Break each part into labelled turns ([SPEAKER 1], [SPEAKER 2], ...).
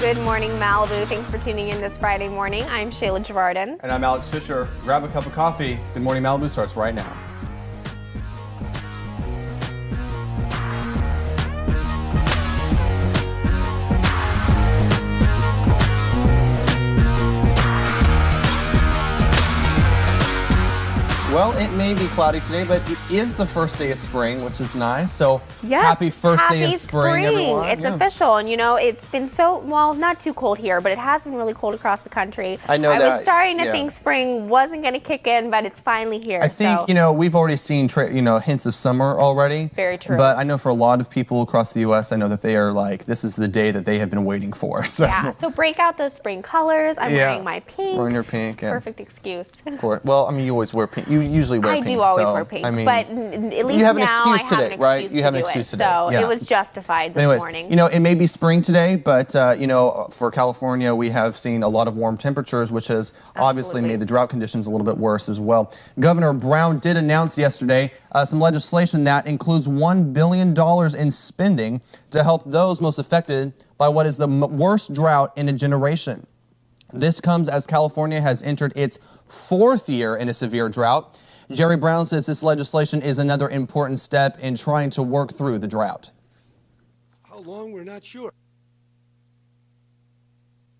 [SPEAKER 1] Good morning, Malibu. Thanks for tuning in this Friday morning. I'm Shayla and
[SPEAKER 2] And I'm Alex Fisher. Grab a cup of coffee. Good Morning Malibu starts right now. Well, it may be cloudy today, but it is the first day of spring, which is nice. So
[SPEAKER 1] yes,
[SPEAKER 2] happy first day of spring, everyone.
[SPEAKER 1] It's official. And you know, it's been not too cold here, but it has been really cold across the country.
[SPEAKER 2] I know
[SPEAKER 1] I
[SPEAKER 2] that.
[SPEAKER 1] was starting to think spring wasn't going to kick in, but it's finally here.
[SPEAKER 2] I think, we've already seen, hints of summer already.
[SPEAKER 1] Very true.
[SPEAKER 2] But I know for a lot of people across the U.S., I know that they are like, this is the day that they have been waiting for. So.
[SPEAKER 1] Yeah, so break out those spring colors. I'm wearing my pink.
[SPEAKER 2] Wearing your pink.
[SPEAKER 1] Perfect excuse.
[SPEAKER 2] Of course. Well, I mean, you always wear pink. You usually wear pink.
[SPEAKER 1] I do always wear pink, but at least
[SPEAKER 2] you have an
[SPEAKER 1] now
[SPEAKER 2] excuse
[SPEAKER 1] I
[SPEAKER 2] today,
[SPEAKER 1] have an
[SPEAKER 2] right?
[SPEAKER 1] excuse
[SPEAKER 2] You have
[SPEAKER 1] to
[SPEAKER 2] an
[SPEAKER 1] do
[SPEAKER 2] excuse
[SPEAKER 1] it,
[SPEAKER 2] today.
[SPEAKER 1] So
[SPEAKER 2] yeah.
[SPEAKER 1] it was justified this morning.
[SPEAKER 2] It may be spring today, but for California, we have seen a lot of warm temperatures, which has obviously made the drought conditions a little bit worse as well. Governor Brown did announce yesterday some legislation that includes $1 billion in spending to help those most affected by what is the worst drought in a generation. This comes as California has entered its fourth year in a severe drought. Jerry Brown says this legislation is another important step in trying to work through the drought.
[SPEAKER 3] How long, we're not sure.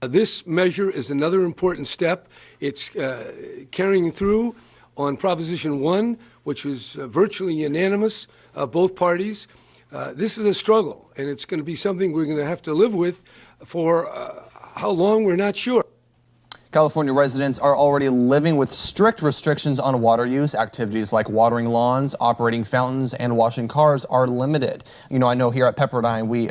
[SPEAKER 3] This measure is another important step. It's carrying through on Proposition 1, which was virtually unanimous, both parties. This is a struggle, and it's going to be something we're going to have to live with for how long, we're not sure.
[SPEAKER 2] California residents are already living with strict restrictions on water use. Activities like watering lawns, operating fountains, and washing cars are limited. I know here at Pepperdine, we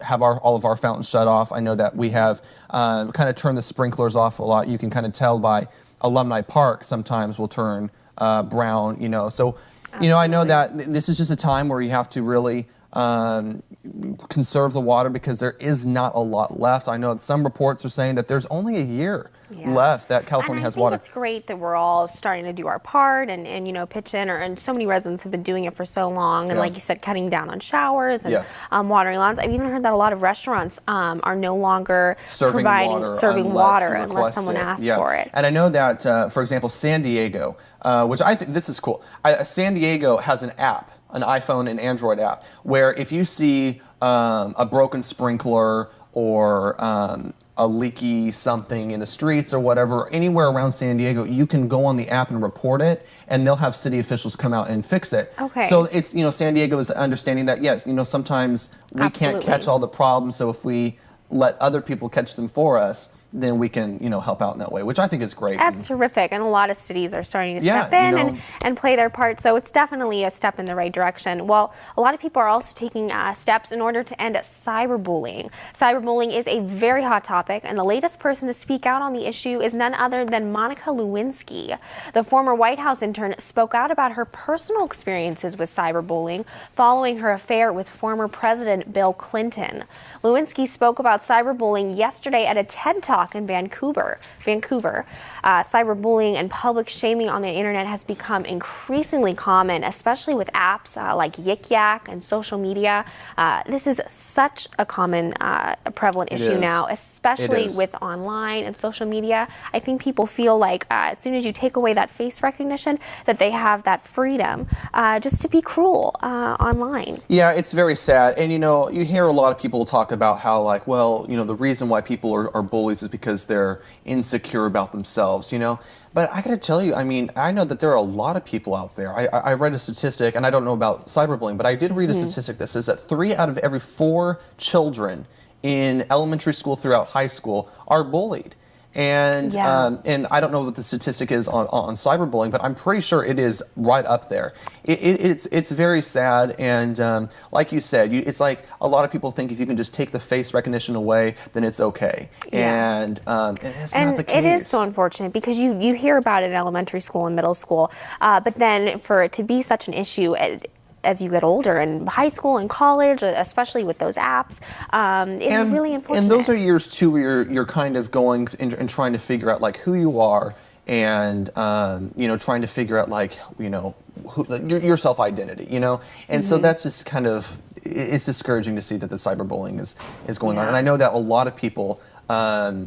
[SPEAKER 2] have all of our fountains shut off. I know that we have kind of turned the sprinklers off a lot. You can kind of tell by Alumni Park sometimes will turn brown, So, I know that this is just a time where you have to really conserve the water because there is not a lot left. I know that some reports are saying that there's only a year left that California has water.
[SPEAKER 1] I think it's great that we're all starting to do our part and pitch in, and so many residents have been doing it for so long, and like you said, cutting down on showers and watering lawns. I've even heard that a lot of restaurants are no longer serving water unless someone asks for it.
[SPEAKER 2] And I know that, for example, San Diego, which I think this is cool. San Diego has an app, an iPhone and Android app, where if you see a broken sprinkler or a leaky something in the streets or whatever, anywhere around San Diego, you can go on the app and report it, and they'll have city officials come out and fix it.
[SPEAKER 1] Okay.
[SPEAKER 2] So it's, San Diego is understanding that, yes, sometimes we can't catch all the problems, so if we let other people catch them for us, then we can, help out in that way, which I think is great.
[SPEAKER 1] That's terrific, and a lot of cities are starting to step in and play their part, so it's definitely a step in the right direction. Well, a lot of people are also taking steps in order to end cyberbullying. Cyberbullying is a very hot topic, and the latest person to speak out on the issue is none other than Monica Lewinsky. The former White House intern spoke out about her personal experiences with cyberbullying following her affair with former President Bill Clinton. Lewinsky spoke about cyberbullying yesterday at a TED Talk in Vancouver. Cyberbullying and public shaming on the internet has become increasingly common, especially with apps like Yik Yak and social media. This is such a common, prevalent issue now, especially with online and social media. I think people feel like as soon as you take away that face recognition, that they have that freedom just to be cruel online. Yeah,
[SPEAKER 2] it's very sad. And, you hear a lot of people talk about how, the reason why people are bullies is because they're insecure about themselves, But I got to tell you, I know that there are a lot of people out there. I read a statistic, and I don't know about cyberbullying, but I did read a statistic that says that 3 out of every 4 children in elementary school throughout high school are bullied. And I don't know what the statistic is on cyberbullying, but I'm pretty sure it is right up there. It's very sad, and like you said, it's like a lot of people think if you can just take the face recognition away, then it's okay. And it's not the case.
[SPEAKER 1] It is so unfortunate because you hear about it in elementary school and middle school, but then for it to be such an issue as you get older in high school and college, especially with those apps, it's really unfortunate.
[SPEAKER 2] And those are years too where you're kind of going and trying to figure out who you are and trying to figure out your self-identity, and so that's just kind of, it's discouraging to see that the cyberbullying is going on. And I know that a lot of people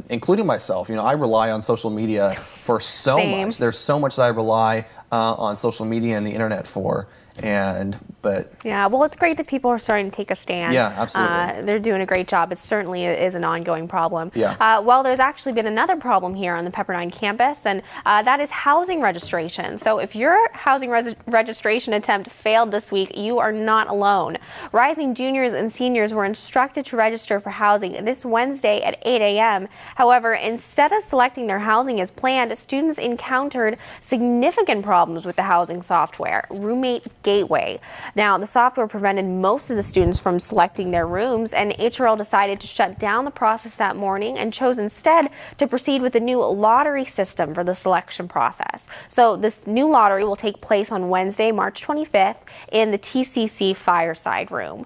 [SPEAKER 2] including myself. You know, I rely on social media for so
[SPEAKER 1] Same.
[SPEAKER 2] much. There's so much that I rely on social media and the internet for.
[SPEAKER 1] Yeah, well, it's great that people are starting to take a stand.
[SPEAKER 2] Yeah, absolutely.
[SPEAKER 1] They're doing a great job. It certainly is an ongoing problem.
[SPEAKER 2] Yeah.
[SPEAKER 1] Well, there's actually been another problem here on the Pepperdine campus, and that is housing registration. So if your housing registration attempt failed this week, you are not alone. Rising juniors and seniors were instructed to register for housing this Wednesday at 8 a.m. However, instead of selecting their housing as planned, students encountered significant problems with the housing software, Roommate Gateway. Now, the software prevented most of the students from selecting their rooms, and HRL decided to shut down the process that morning and chose instead to proceed with a new lottery system for the selection process. So this new lottery will take place on Wednesday, March 25th in the TCC Fireside Room.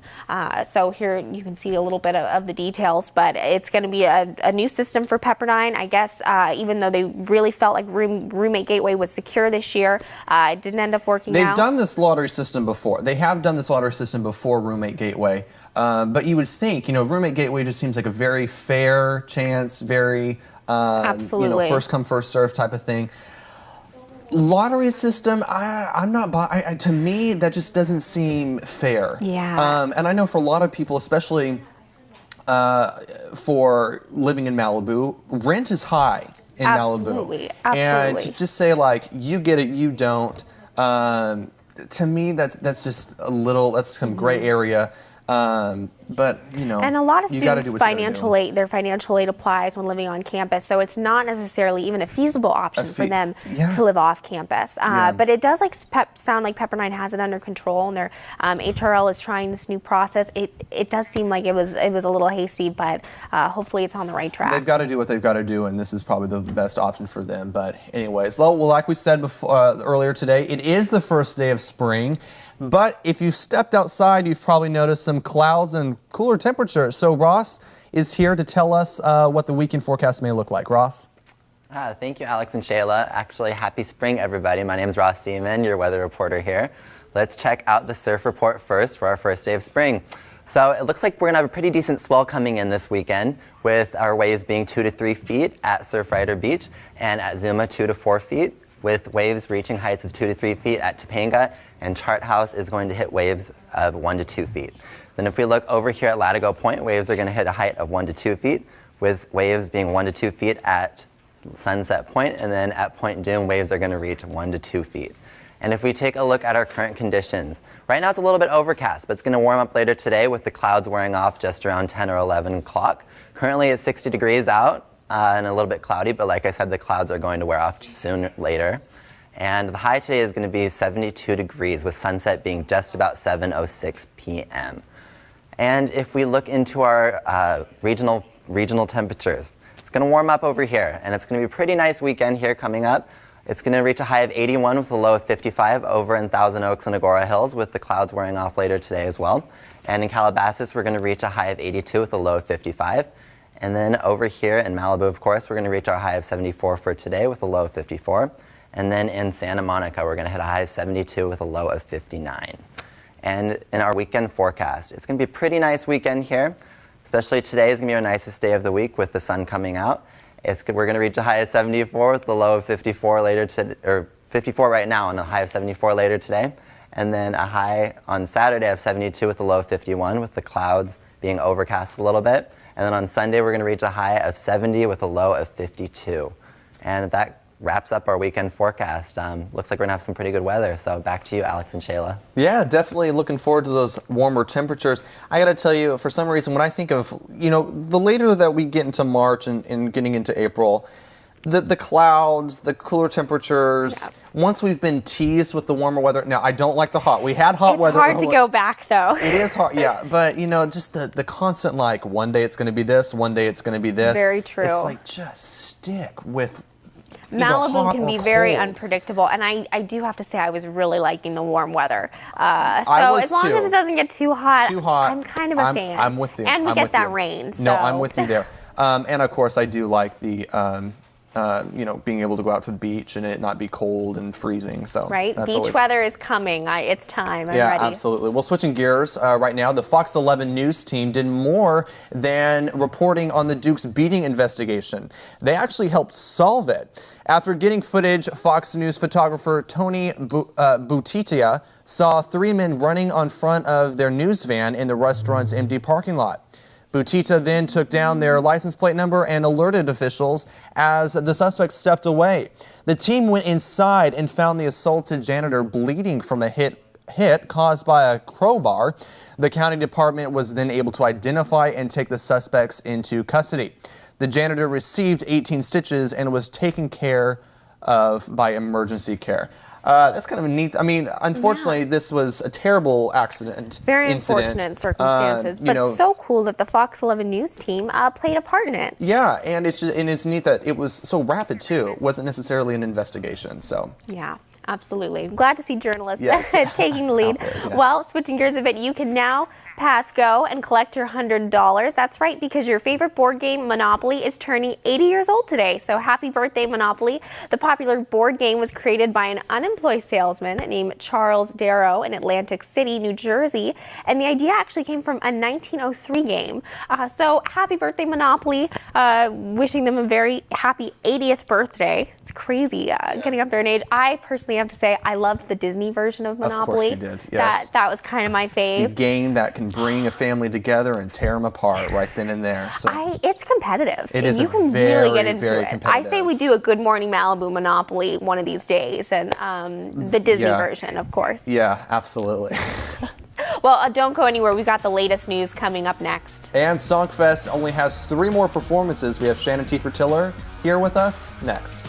[SPEAKER 1] So here you can see a little bit of the details, but it's going to be a new system for Pepperdine. I guess even though they really felt like Roommate Gateway was secure this year, it didn't end up working out.
[SPEAKER 2] They've done this lottery system before. They have done this lottery system before Roommate Gateway. But you would think, you know, Roommate Gateway just seems like a very fair chance, very,
[SPEAKER 1] Absolutely.
[SPEAKER 2] you know, first come, first serve type of thing. Lottery system, I'm not to me, that just doesn't seem fair.
[SPEAKER 1] Yeah.
[SPEAKER 2] And I know for a lot of people, especially for living in Malibu, rent is high in
[SPEAKER 1] Absolutely.
[SPEAKER 2] Malibu.
[SPEAKER 1] Absolutely.
[SPEAKER 2] And to just say, like, you get it, you don't, to me, that's just a little, that's some gray area. But, you know,
[SPEAKER 1] and a lot of
[SPEAKER 2] you gotta do
[SPEAKER 1] students,
[SPEAKER 2] what you gotta do.
[SPEAKER 1] their financial aid applies when living on campus, so it's not necessarily even a feasible option for them to live off campus. But it does sound like Pepperdine has it under control, and their HRL is trying this new process. It does seem like it was a little hasty, but hopefully it's on the right track.
[SPEAKER 2] They've got to do what they've got to do, and this is probably the best option for them. But anyways, well, like we said before, earlier today, it is the first day of spring. But if you've stepped outside, you've probably noticed some clouds and cooler temperatures. So Ross is here to tell us what the weekend forecast may look like. Ross?
[SPEAKER 4] Thank you, Alex and Shayla. Actually, happy spring, everybody. My name is Ross Seaman, your weather reporter here. Let's check out the surf report first for our first day of spring. So it looks like we're going to have a pretty decent swell coming in this weekend, with our waves being 2 to 3 feet at Surfrider Beach and at Zuma 2 to 4 feet, with waves reaching heights of 2 to 3 feet at Topanga, and Chart House is going to hit waves of 1 to 2 feet. Then if we look over here at Latigo Point, waves are going to hit a height of 1 to 2 feet, with waves being 1 to 2 feet at Sunset Point, and then at Point Doom, waves are going to reach 1 to 2 feet. And if we take a look at our current conditions, right now it's a little bit overcast, but it's going to warm up later today with the clouds wearing off just around 10 or 11 o'clock. Currently it's 60 degrees out and a little bit cloudy, but like I said, the clouds are going to wear off sooner later. And the high today is going to be 72 degrees, with sunset being just about 7:06 p.m. And if we look into our regional temperatures, it's going to warm up over here, and it's going to be a pretty nice weekend here coming up. It's going to reach a high of 81 with a low of 55 over in Thousand Oaks and Agora Hills, with the clouds wearing off later today as well. And in Calabasas, we're going to reach a high of 82 with a low of 55. And then over here in Malibu, of course, we're going to reach our high of 74 for today with a low of 54. And then in Santa Monica, we're going to hit a high of 72 with a low of 59. And in our weekend forecast, it's going to be a pretty nice weekend here. Especially today is going to be our nicest day of the week with the sun coming out. We're going to reach a high of 74 with the low of 54 or 54 right now, and a high of 74 later today. And then a high on Saturday of 72 with a low of 51, with the clouds being overcast a little bit. And then on Sunday, we're going to reach a high of 70 with a low of 52. And that wraps up our weekend forecast. Looks like we're going to have some pretty good weather. So back to you, Alex and Shayla.
[SPEAKER 2] Yeah, definitely looking forward to those warmer temperatures. I got to tell you, for some reason, when I think of, you know, the later that we get into March and getting into April, the clouds, the cooler temperatures, yes. Once we've been teased with the warmer weather. Now, I don't like the hot. We had hot weather.
[SPEAKER 1] It's hard to go back, though.
[SPEAKER 2] It is hard, yeah. But, you know, just the constant, like, one day it's going to be this, one day it's going to be this.
[SPEAKER 1] Very true.
[SPEAKER 2] It's like, just stick with
[SPEAKER 1] Malibu can be very unpredictable, and I do have to say I was really liking the warm weather. So as long as it doesn't get too hot, I'm kind of a fan.
[SPEAKER 2] I'm with you.
[SPEAKER 1] And we get that rain. So.
[SPEAKER 2] No, I'm with you there. And of course, I do like the being able to go out to the beach and it not be cold and freezing. So
[SPEAKER 1] right,
[SPEAKER 2] that's
[SPEAKER 1] beach weather is coming. It's time. I'm ready.
[SPEAKER 2] Absolutely. Well, switching gears right now, the Fox 11 News team did more than reporting on the Duke's beating investigation. They actually helped solve it. After getting footage, Fox News photographer Tony Buttigia saw 3 men running on front of their news van in the restaurant's empty parking lot. Buttigieg then took down their license plate number and alerted officials as the suspects stepped away. The team went inside and found the assaulted janitor bleeding from a hit caused by a crowbar. The county department was then able to identify and take the suspects into custody. The janitor received 18 stitches and was taken care of by emergency care. That's kind of a neat. I mean, unfortunately, this was a terrible incident.
[SPEAKER 1] Very unfortunate circumstances, but so cool that the Fox 11 News team played a part in it.
[SPEAKER 2] Yeah, and it's neat that it was so rapid too. It wasn't necessarily an investigation. So
[SPEAKER 1] yeah. Absolutely. Glad to see journalists taking the lead.
[SPEAKER 2] Yeah.
[SPEAKER 1] Well, switching gears a bit, you can now pass go and collect your $100. That's right, because your favorite board game, Monopoly, is turning 80 years old today. So happy birthday, Monopoly. The popular board game was created by an unemployed salesman named Charles Darrow in Atlantic City, New Jersey. And the idea actually came from a 1903 game. So happy birthday, Monopoly. Wishing them a very happy 80th birthday. It's crazy getting up there in age. I personally have to say I loved the Disney version of Monopoly.
[SPEAKER 2] Of course you did, yes.
[SPEAKER 1] That was kind of my fave.
[SPEAKER 2] It's the game that can bring a family together and tear them apart right then and there. So
[SPEAKER 1] it's competitive.
[SPEAKER 2] It is.
[SPEAKER 1] You can
[SPEAKER 2] very,
[SPEAKER 1] really get into
[SPEAKER 2] very
[SPEAKER 1] it.
[SPEAKER 2] competitive.
[SPEAKER 1] I say we do a Good Morning Malibu Monopoly one of these days, and the Disney version, of course.
[SPEAKER 2] Yeah, absolutely.
[SPEAKER 1] Well, don't go anywhere. We've got the latest news coming up next.
[SPEAKER 2] And Songfest only has 3 more performances. We have Shannon T. Tiller here with us next.